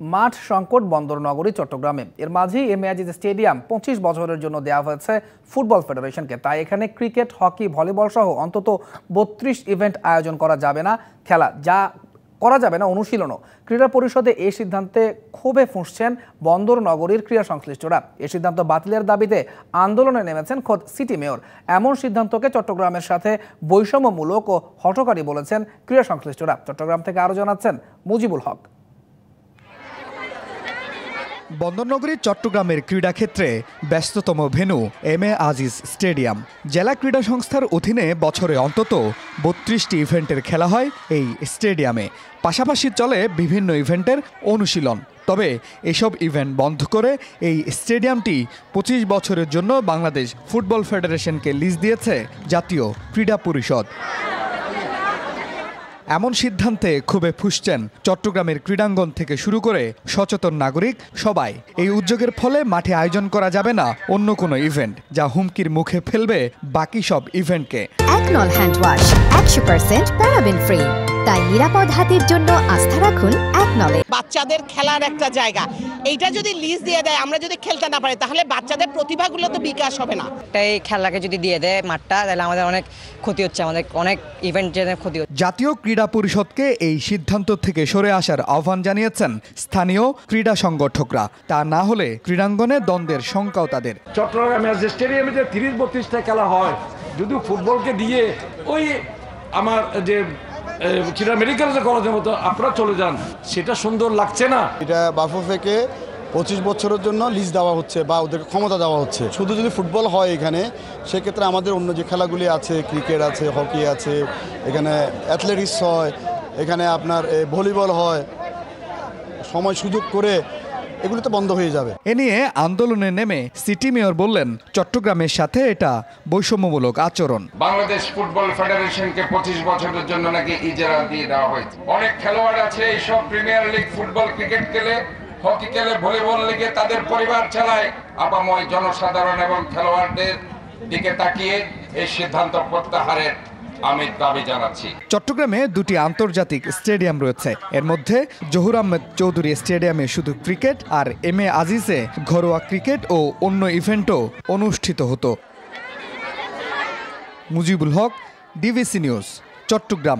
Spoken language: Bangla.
মাঠ সংকট বন্দরনগরী চট্টগ্রামে। এর মাঝেই এম এ আজিজ স্টেডিয়াম 25 বছরের জন্য দেওয়া হয়েছে ফুটবল ফেডারেশনকে। তাই এখানে ক্রিকেট, হকি, ভলিবল সহ অন্তত 32 ইভেন্ট আয়োজন করা যাবে না, করা যাবে না অনুশীলনও। ক্রীড়া পরিষদে এই সিদ্ধান্তে ক্ষোভে ফুঁসছেন বন্দরনগরীর ক্রীড়া সংশ্লিষ্টরা। এই সিদ্ধান্ত বাতিলের দাবিতে আন্দোলনে নেমেছেন খোদ সিটি মেয়র। এমন সিদ্ধান্তকে চট্টগ্রামের সাথে বৈষম্যমূলক ও হঠকারী বলেছেন ক্রীড়া সংশ্লিষ্টরা। চট্টগ্রাম থেকে আরও জানাচ্ছেন মুজিবুল হক। বন্দরনগরী চট্টগ্রামের ক্রীড়াক্ষেত্রে ব্যস্ততম venue M A Aziz stadium. জেলা ক্রীড়া সংস্থার অধীনে বছরে অন্তত 32টি ইভেন্টের খেলা হয় এই স্টেডিয়ামে। পাশাপাশি চলে বিভিন্ন ইভেন্টের অনুশীলন। তবে এসব ইভেন্ট বন্ধ করে এই স্টেডিয়ামটি 25 বছরের জন্য বাংলাদেশ ফুটবল ফেডারেশনকে লিজ দিয়েছে জাতীয় ক্রীড়া পরিষদ। এমন সিদ্ধান্তে ক্ষোভে ফুঁসছেন চট্টগ্রামের ক্রীড়াঙ্গন থেকে শুরু করে সচেতন নাগরিক সবাই। এই উদ্যোগের ফলে মাঠে আয়োজন করা যাবে না অন্য কোনো ইভেন্ট, যা হুমকির মুখে ফেলবে বাকি সব ইভেন্টকে। একনল হ্যান্ড ওয়াশ 100% প্যারাবেন ফ্রি, তাই নিরাপদ হাতের জন্য আস্থা রাখুন একনলে। বাচ্চাদের খেলার একটা জায়গা, এইটা যদি লিজ দিয়ে দেয়, আমরা যদি খেলতে না পারি, তাহলে বাচ্চাদের প্রতিভাগুলো তো বিকাশ হবে না। এই খেলাকে যদি দিয়ে দেয় মাঠটা, তাহলে আমাদের অনেক ক্ষতি হচ্ছে, আমাদের অনেক ইভেন্টের ক্ষতি হচ্ছে। জাতীয় ক্রীড়া পরিষদকে এই সিদ্ধান্ত থেকে সরে আসার আহ্বান জানিয়েছেন স্থানীয় ক্রীড়া সংগঠকরা। তা না হলে ক্রীড়াঙ্গনে দ্বন্দ্বের শঙ্কাও তাদের। চট্টগ্রামে স্টেডিয়ামে যে 30-32টা খেলা হয়, যদি ফুটবলকে দিয়ে ওই আমার যে চিরা মেডিকেল কলেজের মতো আপনারা চলে যান, সেটা সুন্দর লাগছে না। এটা বাফুফেকে 25 বছরের জন্য লিজ দেওয়া হচ্ছে বা ওদেরকে ক্ষমতা দেওয়া হচ্ছে। শুধু যদি ফুটবল হয় এখানে, সেক্ষেত্রে আমাদের অন্য যে খেলাগুলি আছে, ক্রিকেট আছে, হকি আছে, এখানে অ্যাথলেটিক্স হয়, এখানে আপনার ভলিবল হয়, সময় সুযোগ করে এগুলো তো বন্ধ হয়ে যাবে। এ নিয়ে আন্দোলনে নেমে সিটি মেয়র বললেন, চট্টগ্রামের সাথে এটা বৈষম্যমূলক আচরণ। বাংলাদেশ ফুটবল ফেডারেশনকে 25 বছরের জন্য নাকি ইজারা দিয়ে দেওয়া হয়েছে। অনেক খেলোয়াড় আছে এইসব প্রিমিয়ার লিগ, ফুটবল, ক্রিকেট খেলে, হকি খেলে, ভলিবল লিগে তাদের পরিবার চালায়। আপাময় জনসাধারণ এবং খেলোয়াড়দের দিকে তাকিয়ে এই সিদ্ধান্ত প্রত্যাহারের আমি দাবি জানাচ্ছি। চট্টগ্রামে দুটি আন্তর্জাতিক স্টেডিয়াম রয়েছে। এর মধ্যে জহুর আহমেদ চৌধুরী স্টেডিয়ামে শুধু ক্রিকেট, আর এম এ আজিজে ঘরোয়া ক্রিকেট ও অন্য ইভেন্টও অনুষ্ঠিত হতো। Mujibul Haque, DVC news, Chittagong.